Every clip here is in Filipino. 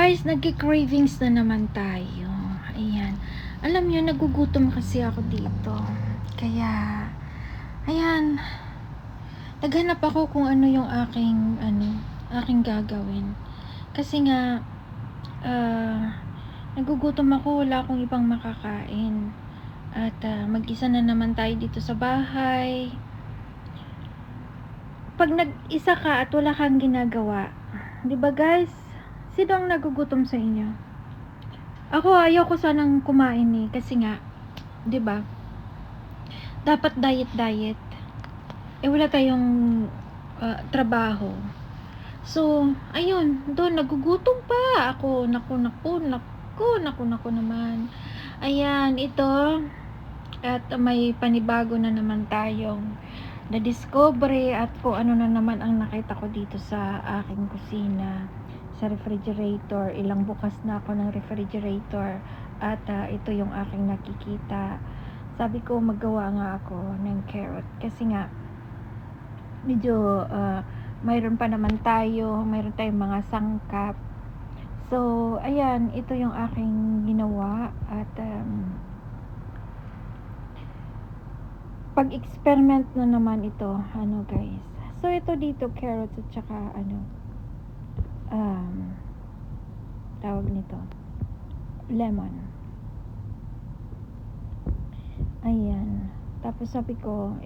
Guys, nagki-cravings na naman tayo. Ayan. Alam niyo, nagugutom kasi ako dito. Kaya, ayan. Naghanap ako kung ano yung aking gagawin. Kasi nga, nagugutom ako, wala akong ibang makakain. At mag-isa na naman tayo dito sa bahay. Pag nag-isa ka at wala kang ginagawa, 'di ba guys? Sino ang nagugutom sa inyo? Ako ayaw ko sanang kumain kasi nga, 'di ba? Dapat diet. Wala tayong trabaho. So, ayun, doon nagugutom pa ako. Naku naman. Ayan, ito at may panibago na naman tayong na-discover at kung ano na naman ang nakita ko dito sa aking kusina, sa refrigerator. Ilang bukas na ako ng refrigerator at ito yung aking nakikita. Sabi ko maggawa nga ako ng carrot kasi nga medyo mayroon pa naman mayroon tayong mga sangkap. So, ayan, ito yung aking ginawa at pag-experiment na naman ito, guys. So, ito dito, carrots at saka, tawag nito, lemon. Ayan. Tapos sabi ko,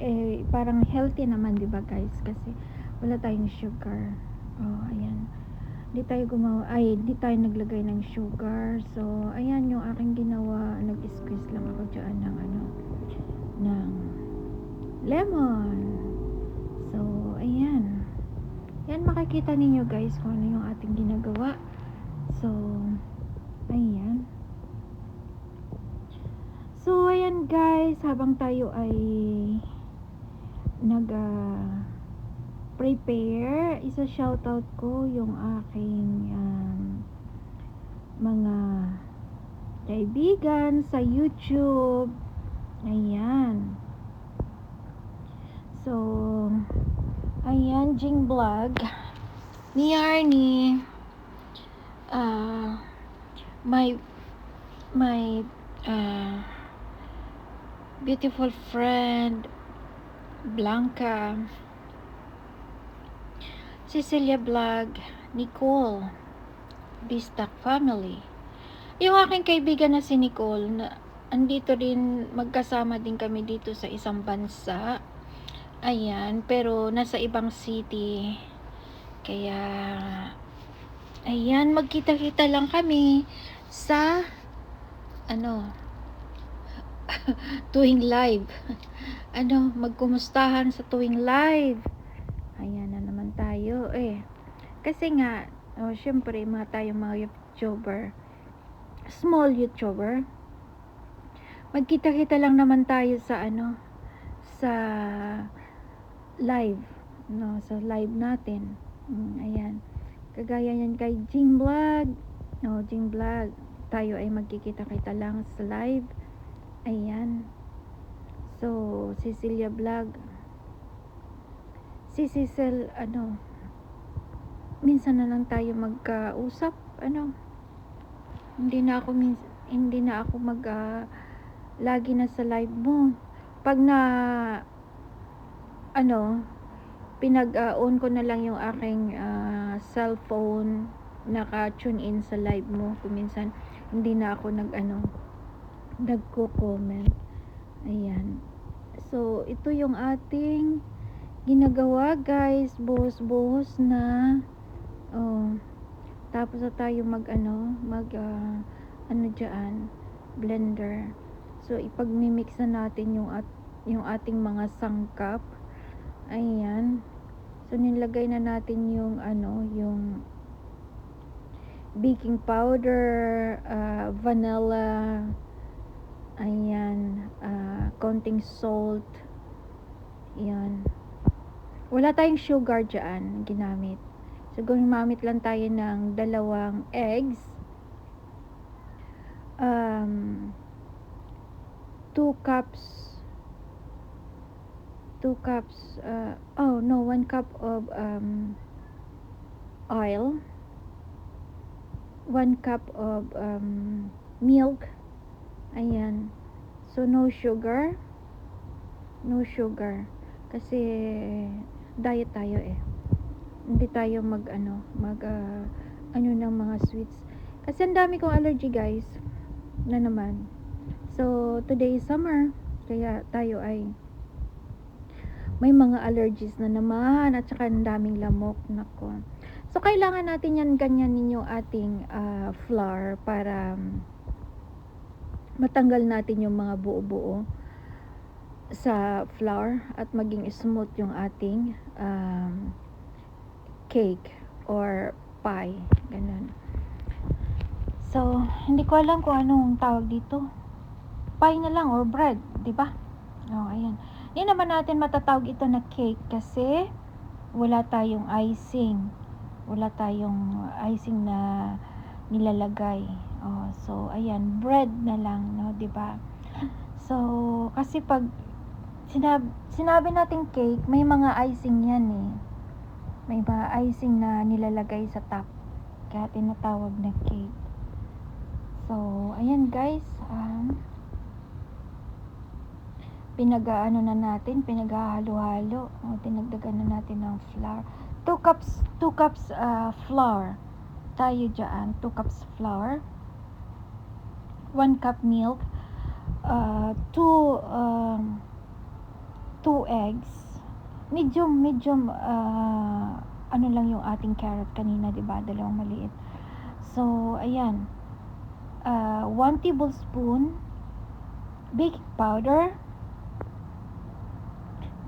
parang healthy naman, di ba guys? Kasi wala tayong sugar. Oh, ayan. Di tayo naglagay ng sugar. So, ayan yung aking ginawa. Nag-squeeze lang ako dyan ng lemon. So, ayan. Yan, makikita ninyo guys kung ano yung ating ginagawa. So, ayan. So, ayan guys, habang tayo ay prepare, isa shoutout ko yung aking mga kaibigan sa YouTube. Ayan. So, ayan, Jing Vlog ni Arnie, my beautiful friend Blanca, Cecilia Vlog, Nicole, Bistack Family, yung aking kaibigan na si Nicole na andito din, magkasama din kami dito sa isang bansa. Ayan, pero nasa ibang city. Kaya ayan, magkita-kita lang kami sa tuwing live. Magkumustahan sa tuwing live. Ayan na naman tayo kasi nga syempre tayong mga YouTuber, small YouTuber, magkita-kita lang naman tayo sa sa live, sa live natin. Ayan, kagaya yan kay Jing Vlog. Jing Vlog, tayo ay magkikita-kita lang sa live. Ayan. So, Cecilia Vlog, si Cecil, minsan na lang tayo magkausap. Hindi na ako lagi na sa live mo. Pag pinag-on ko na lang yung aking cellphone, naka-tune in sa live mo. Kung minsan hindi na ako nagko-comment. Ayan. So, ito yung ating ginagawa guys, buhos na. Tapos na tayo dyan, blender. So, ipag-mimix na natin yung ating mga sangkap. Ayan. So, nilagay na natin yung baking powder, vanilla, ayan, konting salt. Ayan. Wala tayong sugar dyan ginamit. So, gumamit lang tayo ng 2 eggs, 1 cup of oil, 1 cup of milk. Ayan. So, no sugar. No sugar. Kasi, diet tayo eh. Hindi tayo ano ng mga sweets. Kasi ang dami kong allergy guys. Na naman. So, today is summer. Kaya tayo ay may mga allergies na naman. At saka ang daming lamok. Nako. So, kailangan natin yan ganyanin yung ating flour para matanggal natin yung mga buo-buo sa flour at maging smooth yung ating cake or pie. Ganun. So, hindi ko alam kung anong tawag dito. Pie na lang or bread, di ba? Oh, ayan. Hindi naman natin matatawag ito na cake kasi wala tayong icing. Wala tayong icing na nilalagay. Oh, so ayan, bread na lang, no, 'di ba? So, kasi pag sinabi nating cake, may mga icing 'yan eh. May mga icing na nilalagay sa top. Kaya tinatawag na cake. So, ayan guys, pinag-aano na natin, pinaghahalo-halo. O, tinagdagan na natin ng flour. 2 cups flour. Tayo dyan, 2 cups flour. 1 cup milk. 2 eggs. Medium ano lang yung ating carrot kanina, 'di ba? Dalawang maliit. So, ayan. 1 tablespoon baking powder.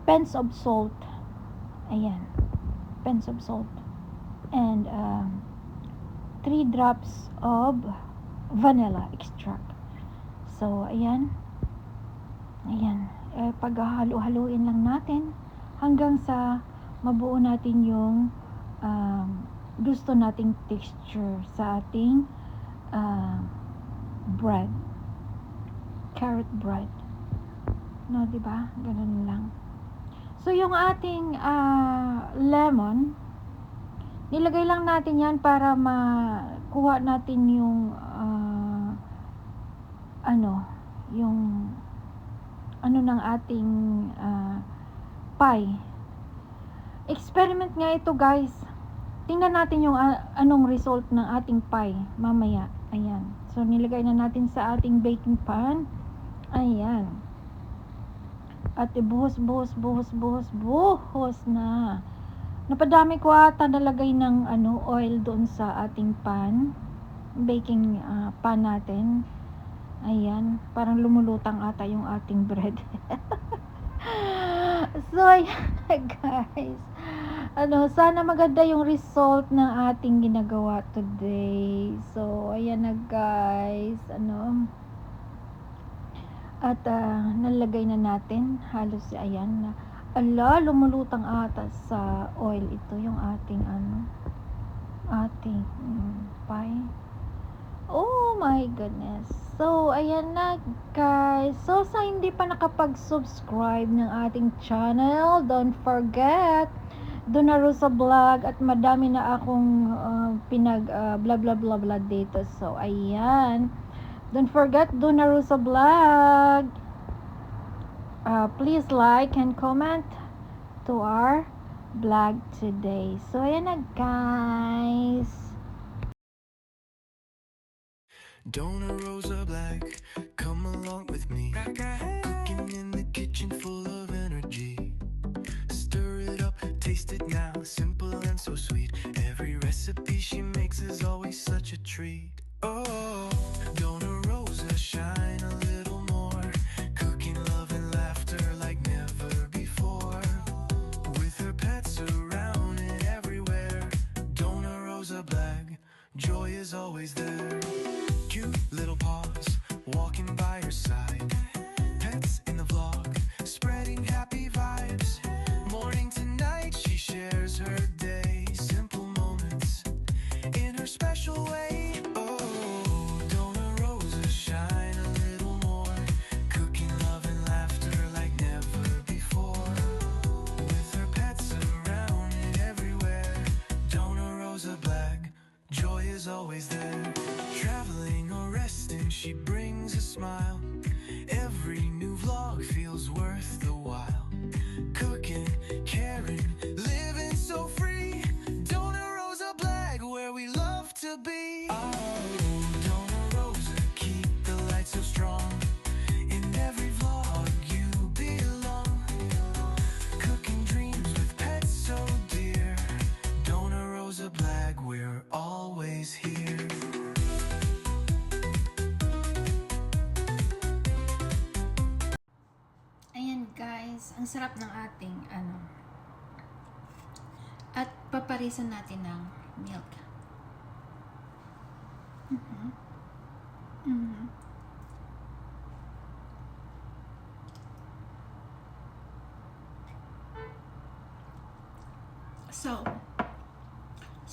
Pence of salt. Ayan. Pence of salt. And 3 drops of vanilla extract. So, ayan. Ayan. Paghahalo-haluin lang natin hanggang sa mabuo natin yung gusto nating texture sa ating bread. Carrot bread. No, diba? Ganun lang. So, yung ating lemon, nilagay lang natin yan para makuha natin yung yung ng ating pie. Experiment nga ito guys. Tingnan natin yung anong result ng ating pie mamaya. Ayan. So, nilagay na natin sa ating baking pan. Ayan. At buhos na. Napadami ko ata nalagay ng oil doon sa ating pan. Baking pan natin. Ayan. Parang lumulutang ata yung ating bread. So, ayan guys. Sana maganda yung result ng ating ginagawa today. So, ayan na guys. At nalagay na natin halos ayan na lumulutang ata sa oil ito yung ating ating pie. Oh my goodness. So ayan na guys. So sa hindi pa nakapag-subscribe ng ating channel, don't forget Donna Rosa Vlog at madami na akong blah blah blah blah dito. So ayan. Don't forget Donna Rosa Vlog. Please like and comment to our vlog today. So, ayan na guys. Donna Rosa Black, come along with me. Cooking in the kitchen full of energy. Stir it up, taste it now. Simple and so sweet. Every recipe she makes is always such a treat. Oh, Donna Rosa, shine a little more. Cooking love and laughter like never before. With her pets around and everywhere. Donna Rosa Black, joy is always there. Cute little paws, walking by her side. Pets in the vlog, spreading happy vibes. Morning to night, she shares her day. Simple moments, in her special way. Oh, Donna Rosa, shine a little more. Cooking love and laughter like never before. With her pets around and everywhere. Donna Rosa Black, joy is always there. to be. Oh, Donna Rosa, keep the lights so strong. In every vlog you belong. Cooking dreams with pets so dear. Donna Rosa Black, we're always here. Ayan guys, ang sarap ng ating at paparisan natin ng milk.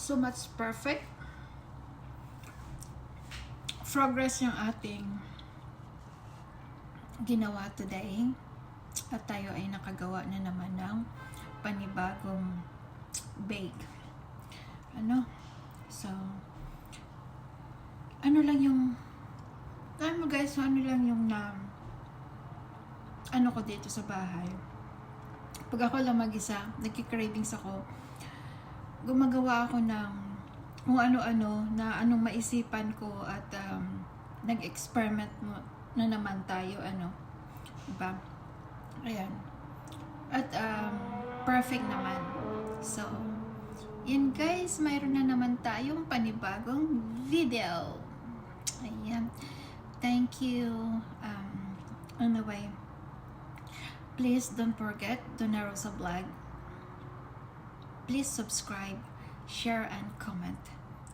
So much perfect progress yung ating ginawa today, at tayo ay nakagawa na naman ng panibagong bake. So ano lang yung guys, ano lang yung ano ko dito sa bahay. Pag ako lang mag-isa, nagki-cravings ako, gumagawa ako ng kung ano-ano na anong maisipan ko, at nag-experiment na naman tayo, diba? Ayan. At perfect naman. So yan guys, mayroon na naman tayong panibagong video. Ayan. Thank you. Anyway, please don't forget Donna Rosa Vlog. Please subscribe, share, and comment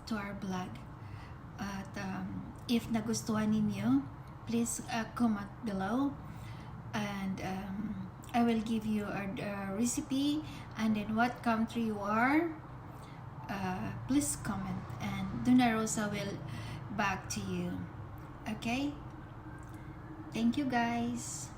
to our vlog. At if nagustuhan ninyo, please comment below, and I will give you a recipe, and in what country you are, please comment, and Donna Rosa will back to you. Okay? Thank you guys.